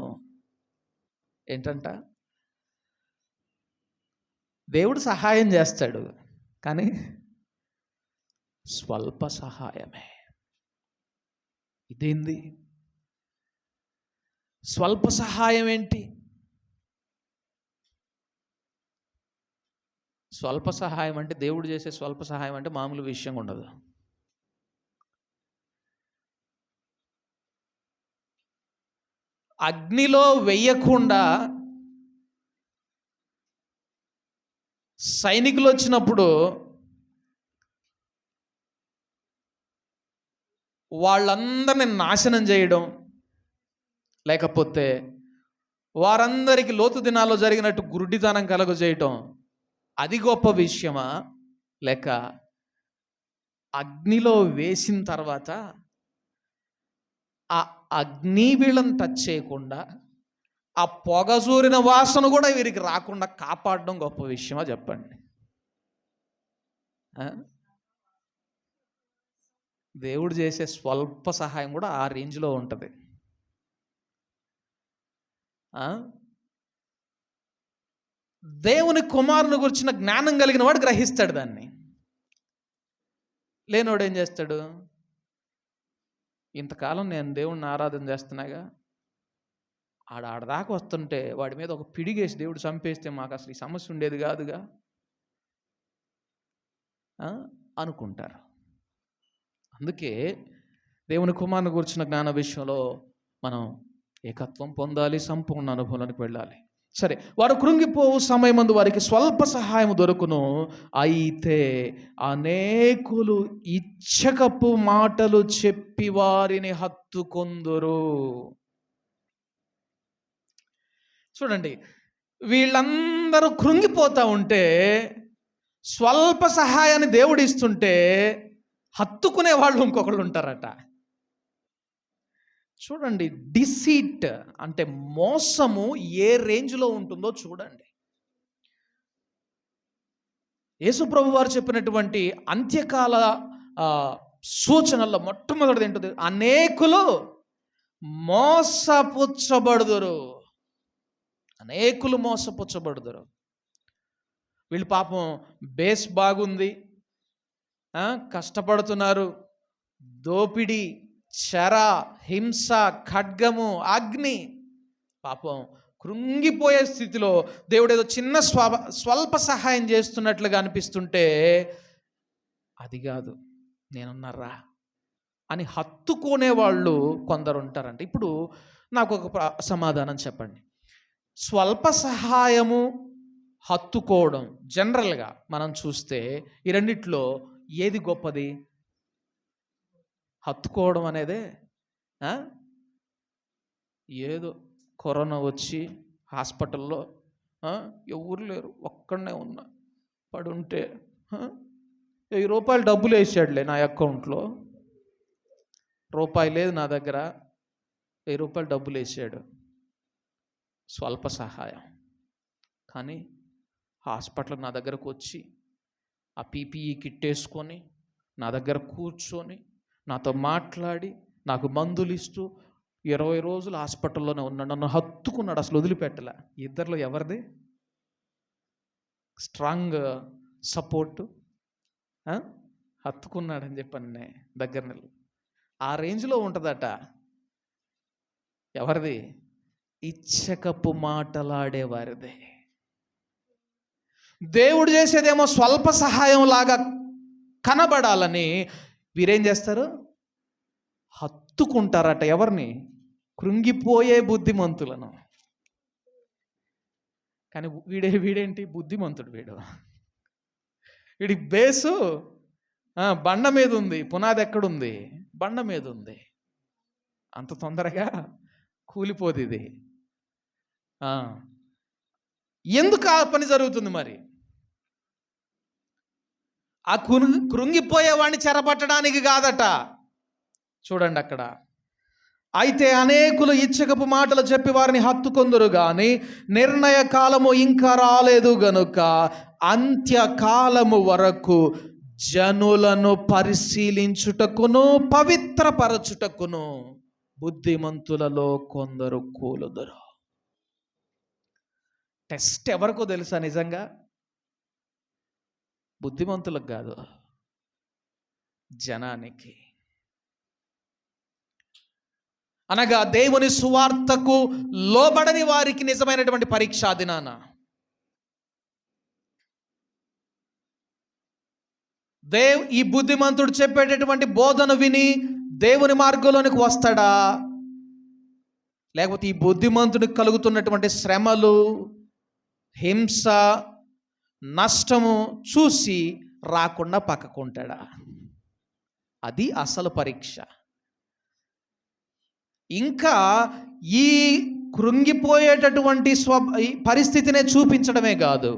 ఏంటంట? దేవుడు సహాయం చేస్తాడు, కానీ స్వల్ప సహాయమే. ఇదేంది? స్వల్ప సహాయం ఏంటి? స్వల్ప సహాయం అంటే, దేవుడు చేసే స్వల్ప సహాయం అంటే మామూలు విషయం ఉండదు. అగ్నిలో వెయ్యకుండా సైనికులు వచ్చినప్పుడు వాళ్ళందరిని నాశనం చేయడం, లేకపోతే వారందరికీ లోతు దినాల్లో జరిగినట్టు గురుడితనం కలుగజేయటం, అది గొప్ప విషయమా? లేక అగ్నిలో వేసిన తర్వాత ఆ అగ్ని వీళ్ళని టచ్ చేయకుండా, ఆ పొగజూరిన వాసన కూడా వీరికి రాకుండా కాపాడడం గొప్ప విషయమా? చెప్పండి. దేవుడు చేసే స్వల్ప సహాయం కూడా ఆ రేంజ్లో ఉంటుంది. దేవుని కుమారుని గురించిన జ్ఞానం కలిగిన వాడు గ్రహిస్తాడు దాన్ని. లేనివాడు ఏం చేస్తాడు? ఇంతకాలం నేను దేవుణ్ణి ఆరాధన చేస్తున్నాగా, ఆడదాకా వస్తుంటే వాడి మీద ఒక పిడిగేసి దేవుడు చంపేస్తే మాకు అసలు ఈ సమస్య ఉండేది కాదుగా అనుకుంటారు. అందుకే దేవుని కుమారుని గురించిన జ్ఞాన విషయంలో మనం ఏకత్వం పొందాలి, సంపూర్ణ అనుభవానికి వెళ్ళాలి. సరే, వారు కృంగిపోవు సమయమందు వారికి స్వల్ప సహాయం దొరుకును. అయితే అనేకులు ఇచ్చకపు మాటలు చెప్పి వారిని హత్తుకొందురు. చూడండి, వీళ్ళందరూ కృంగిపోతూ ఉంటే, స్వల్ప సహాయాన్ని దేవుడు ఇస్తుంటే హత్తుకునే వాళ్ళు ఇంకొకళ్ళు ఉంటారట. చూడండి, డిసీట్ అంటే మోసము ఏ రేంజ్లో ఉంటుందో చూడండి. యేసుప్రభు వారు చెప్పినటువంటి అంత్యకాల ఆ, సూచనల్లో మొట్టమొదటిది ఏంటో అనేకులు మోసపుచ్చబడుదురు. అనేకులు మోసపుచ్చబడుదురు. వీళ్ళు పాపం బేస్ బాగుంది, కష్టపడుతున్నారు. దోపిడి, చెర, హింస, ఖడ్గము, అగ్ని, పాపం కృంగిపోయే స్థితిలో దేవుడు ఏదో చిన్న స్వల్ప సహాయం చేస్తున్నట్లుగా అనిపిస్తుంటే, అది కాదు నేనున్నారా అని హత్తుకునే వాళ్ళు కొందరు ఉంటారంట. ఇప్పుడు నాకు ఒక సమాధానం చెప్పండి. స్వల్ప సహాయము, హత్తుకోవడం, జనరల్గా మనం చూస్తే ఈ రెండిట్లో ఏది గొప్పది? హత్తుకోవడం అనేదే. ఏదో కరోనా వచ్చి హాస్పిటల్లో ఎవరు లేరు, ఒక్కడనే ఉన్నా, పడుంటే 1000 రూపాయలు డబ్బులు వేసాడులే నా అకౌంట్లో, రూపాయి లేదు నా దగ్గర, 1000 రూపాయలు డబ్బులు వేసాడు, స్వల్ప సహాయం. కానీ హాస్పిటల్ నా దగ్గరకు వచ్చి ఆ పీపీఈ కిట్ వేసుకొని నా దగ్గర కూర్చొని నాతో మాట్లాడి నాకు మందులు ఇస్తూ 20 రోజులు హాస్పిటల్లోనే ఉన్నాడు, నన్ను హత్తుకున్నాడు, అసలు వదిలిపెట్టలే. ఇద్దరిలో ఎవరిది స్ట్రాంగ్ సపోర్టు? హత్తుకున్నాడని చెప్పని దగ్గర ఆ రేంజ్లో ఉంటుందట. ఎవరిది? ఇచ్చకపు మాటలాడేవారిదే. దేవుడు చేసేదేమో స్వల్ప సహాయం లాగా కనబడాలని వీరేం చేస్తారు? హత్తుకుంటారట. ఎవరిని? కృంగిపోయే బుద్ధిమంతులను. కానీ వీడేంటి బుద్ధిమంతుడు, వీడి బేసు బండ మీద ఉంది, పునాది ఎక్కడుంది? బండ మీద ఉంది. అంత తొందరగా కూలిపోదు ఇది. ఎందుకు ఆ పని జరుగుతుంది మరి? ఆ కృంగిపోయేవాడిని చెరపట్టడానికి కాదట. చూడండి అక్కడ, అయితే అనేకులు ఇచ్చకపు మాటలు చెప్పి వారిని హత్తుకొందురు గాని నిర్ణయ కాలము ఇంకా రాలేదు గనుక అంత్యకాలము వరకు జనులను పరిశీలించుటకును పవిత్రపరచుటకును బుద్ధిమంతులలో కొందరు కూలుదురు. టెస్ట్ ఎవరికో తెలుసా? నిజంగా బుద్ధిమంతులకు కాదు, జనానికి. అనగా దేవుని సువార్తకు లోబడని వారికి నిజమైనటువంటి పరీక్షా దినాన ఈ బుద్ధిమంతుడు చెప్పేటటువంటి బోధన విని దేవుని మార్గంలోనికి వస్తాడా, లేకపోతే ఈ బుద్ధిమంతుడికి కలుగుతున్నటువంటి శ్రమలు, హింస, నష్టము చూసి రాకుండా పక్కకుంటాడా? అది అసలు పరీక్ష. ఇంకా ఈ కృంగిపోయేటటువంటి పరిస్థితినే చూపించడమే కాదు,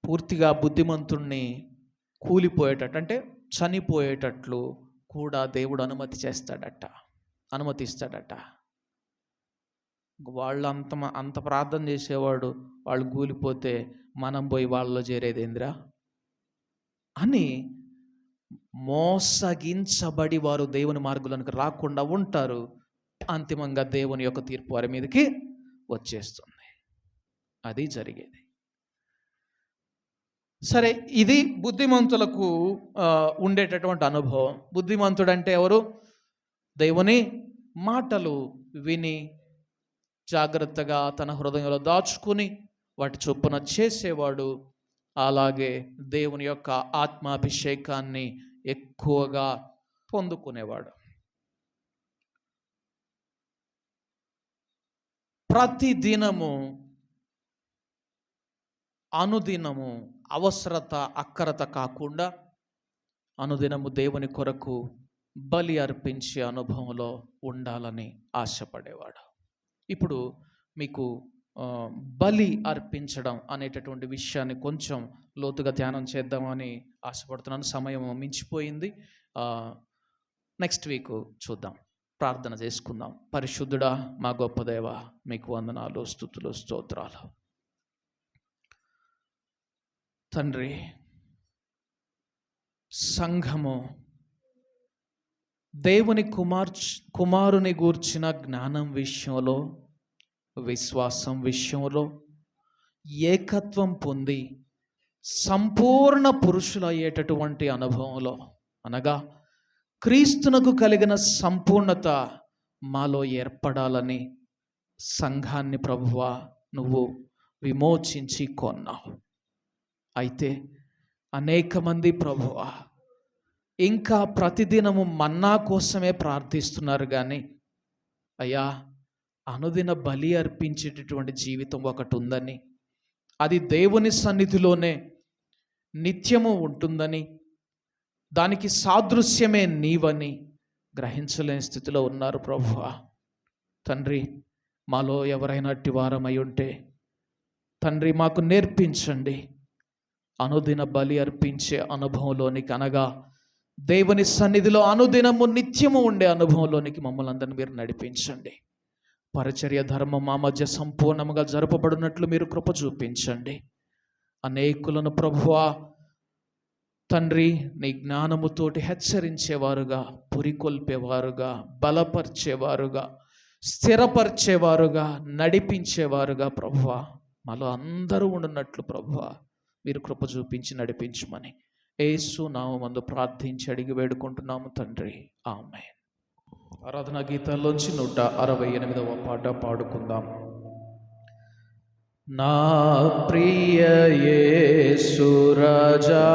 పూర్తిగా బుద్ధిమంతుణ్ణి కూలిపోయేటట్టు, అంటే చనిపోయేటట్లు కూడా దేవుడు అనుమతిస్తాడట. వాళ్ళు అంత ప్రార్థన చేసేవాడు, వాళ్ళు కూలిపోతే మనం పోయి వాళ్ళలో చేరేదేంద్రా అని మోసగించబడి వారు దేవుని మార్గులకు రాకుండా ఉంటారు. అంతిమంగా దేవుని యొక్క తీర్పు వారి మీదకి వచ్చేస్తుంది. అది జరిగేది. సరే, ఇది బుద్ధిమంతులకు ఉండేటటువంటి అనుభవం. బుద్ధిమంతుడు అంటే ఎవరు? దేవుని మాటలు విని జాగ్రత్తగా తన హృదయంలో దాచుకుని వాటి చొప్పున చేసేవాడు. అలాగే దేవుని యొక్క ఆత్మాభిషేకాన్ని ఎక్కువగా పొందుకునేవాడు. ప్రతిదినము, అనుదినము అవసరత అక్కరత కాకుండా అనుదినము దేవుని కొరకు బలి అర్పించే అనుభవంలో ఉండాలని ఆశపడేవాడు. ఇప్పుడు మీకు బలి అర్పించడం అనేటటువంటి విషయాన్ని కొంచెం లోతుగా ధ్యానం చేద్దామని ఆశపడుతున్నాను. సమయం మించిపోయింది. నెక్స్ట్ వీక్ చూద్దాం. ప్రార్థన చేసుకుందాం. పరిశుద్ధుడా, మా గొప్ప దేవా, మీకు వందనాలు, స్తుతులు, స్తోత్రాలు. తండ్రి, సంఘము దేవుని కుమారుని గూర్చిన జ్ఞానం విషయంలో, విశ్వాసం విషయంలో ఏకత్వం పొంది సంపూర్ణ పురుషులయ్యేటటువంటి అనుభవంలో, అనగా క్రీస్తునకు కలిగిన సంపూర్ణత మాలో ఏర్పడాలని సంఘాన్ని ప్రభువా నువ్వు విమోచించి కొన్నావు. అయితే అనేక మంది ప్రభువా ఇంకా ప్రతిదినము మన్నా కోసమే ప్రార్థిస్తున్నారు, కానీ అయ్యా అనుదిన బలి అర్పించేటటువంటి జీవితం ఒకటి ఉందని, అది దేవుని సన్నిధిలోనే నిత్యము ఉంటుందని, దానికి సాదృశ్యమే నీవని గ్రహించలేని స్థితిలో ఉన్నారు ప్రభువా. తండ్రి, మాలో ఎవరైనా అట్టి వారమై ఉంటే తండ్రి మాకు నేర్పించండి. అనుదిన బలి అర్పించే అనుభవంలోనికి, అనగా దేవుని సన్నిధిలో అనుదినము నిత్యము ఉండే అనుభవంలోనికి మమ్మల్ని అందరినీ మీరు నడిపించండి. పరిచర్య ధర్మం మా మధ్య సంపూర్ణంగా జరపబడినట్లు మీరు కృప చూపించండి. అనేకులను ప్రభువా తండ్రి నీ జ్ఞానముతోటి హెచ్చరించేవారుగా, పురికొల్పేవారుగా, బలపరిచేవారుగా, స్థిరపరిచేవారుగా, నడిపించేవారుగా ప్రభువా మాలో అందరూ ఉండున్నట్లు ప్రభువా మీరు కృప చూపించి నడిపించమని యేసు నామమునందు ప్రార్థించి అడిగి వేడుకుంటున్నాము తండ్రి, ఆమేన్. ఆరాధనా గీతాల్లోంచి 168వ పాట పాడుకుందాం. నా ప్రియ యేసు రాజా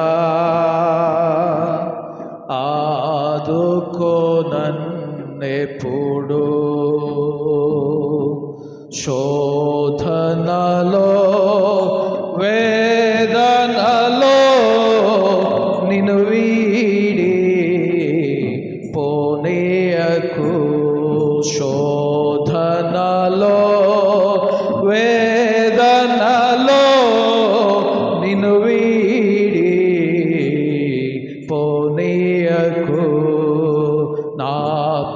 ఆదుకో నన్నెప్పుడు, శోధనలో వేదనలో నిన్ను వీడి పోనీయకు, శోధనలో వేదనలో నిన్ను వీడి పోనీయకు. నా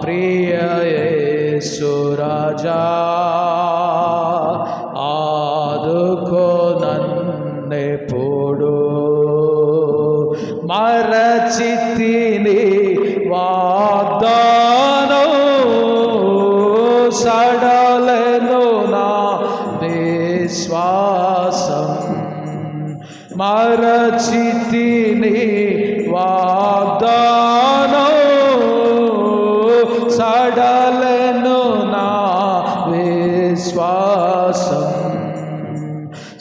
ప్రియ యేసు రాజా ఆదుకో నన్నెప్పుడు, మరచితిని వాగ్దానం సడలెను నా విశ్వాసం, మరచితిని వాగ్దానం సడలెను నా విశ్వాసం.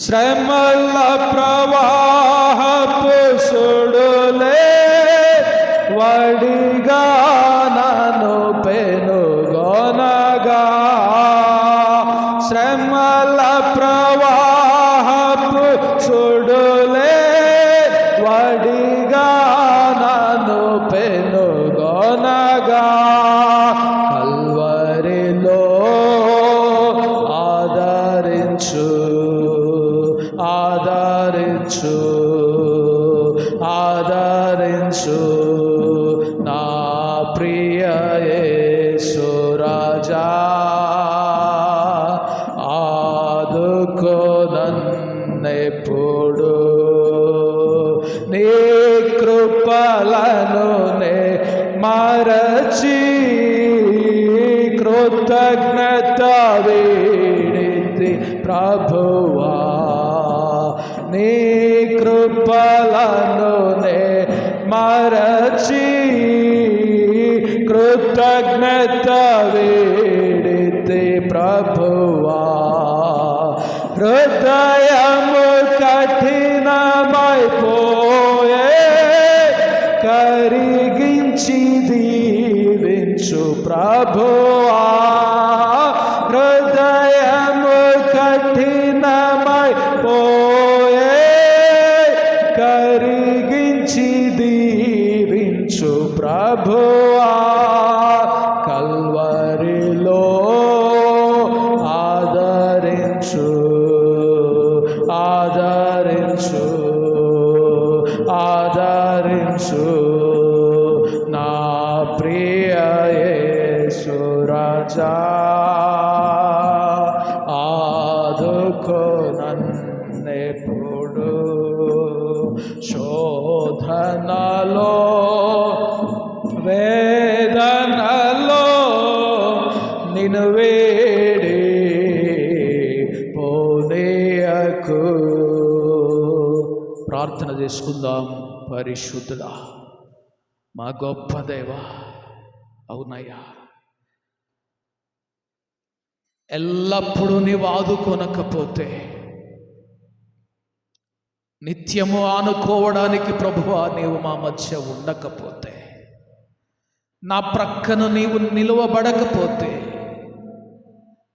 శ్రమల ప్రవాహపు సుడులే వడిగా నన్ను పెనుగొనగా, శ్రమల ప్రవాహపు సుడులే వడిగా నన్ను పెనుగొనగా, కల్వరిలో ఆదరించు ఆదరించు ఆదరించు నా ప్రియ యేసు రాజా ఆదుకో నన్నెప్పుడు, నీ కృపలను నే మరచి కృతజ్ఞత వేడితి ప్రభువా, నీ కృపలను నే మరచి కృతజ్ఞత వేడితి ప్రభువా. హృదయము కఠినమైపోయే కరిగించి దీవించు ప్రభువా, హృదయము కఠినమైపోయే కరిగించి దీవించు ప్రభువా, కల్వరిలో ఆదరించు ఆదరించు ఆదరించు నా ప్రియ యేసు రాజా ఆదుకో నన్నెప్పుడు. నాలో వేదనలో నిన్ను వేడి పోనీయకు. ప్రార్థన చేసుకుందాం. పరిశుద్ధుడా, మా గొప్ప దేవా, అవునయ్యా, ఎల్లప్పుడూ నీవు ఆదుకొనకపోతే, నిత్యము ఆనుకోవడానికి ప్రభువా నీవు మా మధ్య ఉండకపోతే, నా ప్రక్కన నీవు నిలువబడకపోతే,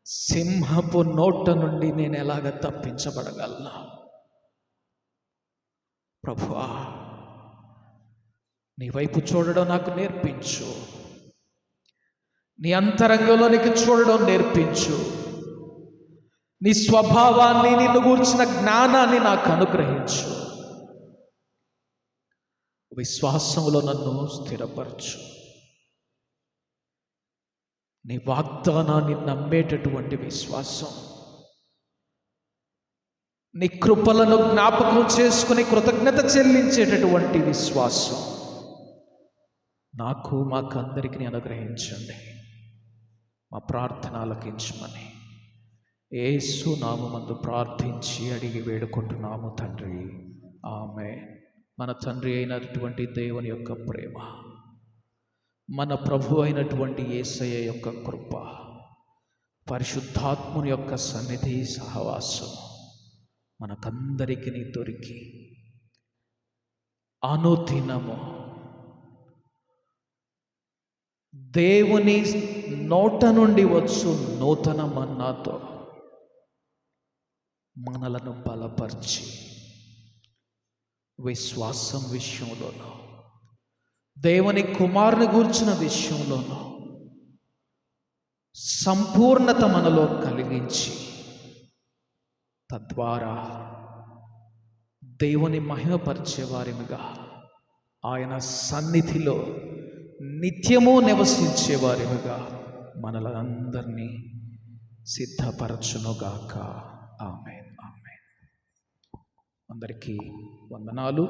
సింహపు నోట నుండి నేను ఎలాగ తప్పించబడగలను? ప్రభువా, నీ వైపు చూడడం నాకు నేర్పించు. నీ అంతరంగంలోనికి చూడడం నేర్పించు. నీ స్వభావాన్ని, నిన్ను గూర్చిన జ్ఞానాన్ని నాకు అనుగ్రహించు. విశ్వాసంలో నన్ను స్థిరపరచు. నీ వాగ్దానాన్ని నమ్మేటటువంటి విశ్వాసం, నీ కృపలను జ్ఞాపకం చేసుకుని కృతజ్ఞత చెల్లించేటటువంటి విశ్వాసం నాకు, మాకందరికీ అనుగ్రహించండి. మా ప్రార్థన ఆలకించమని యేసు నామమందు ప్రార్థించి అడిగి వేడుకుంటున్నాము తండ్రి. ఆమేన్. మన తండ్రి అయినటువంటి దేవుని యొక్క ప్రేమ, మన ప్రభు అయినటువంటి యేసయ్య యొక్క కృప, పరిశుద్ధాత్ముని యొక్క సన్నిధి సహవాసం మనకందరికీ దొరికి అనుదినము దేవుని నోట నుండి వచ్చు నూతన మన్నాతో మనలను బలపరిచి, విశ్వాసం విషయంలోనూ, దేవుని కుమారుని గూర్చిన విషయంలోనూ సంపూర్ణత మనలో కలిగించి, తద్వారా దేవుని మహిమపరిచే వారిగా, ఆయన సన్నిధిలో నిత్యము నివసించే వారిగా మనలందరినీ సిద్ధపరచునుగాక. ఆమేన్. ఆమేన్. అందరికీ వందనాలు.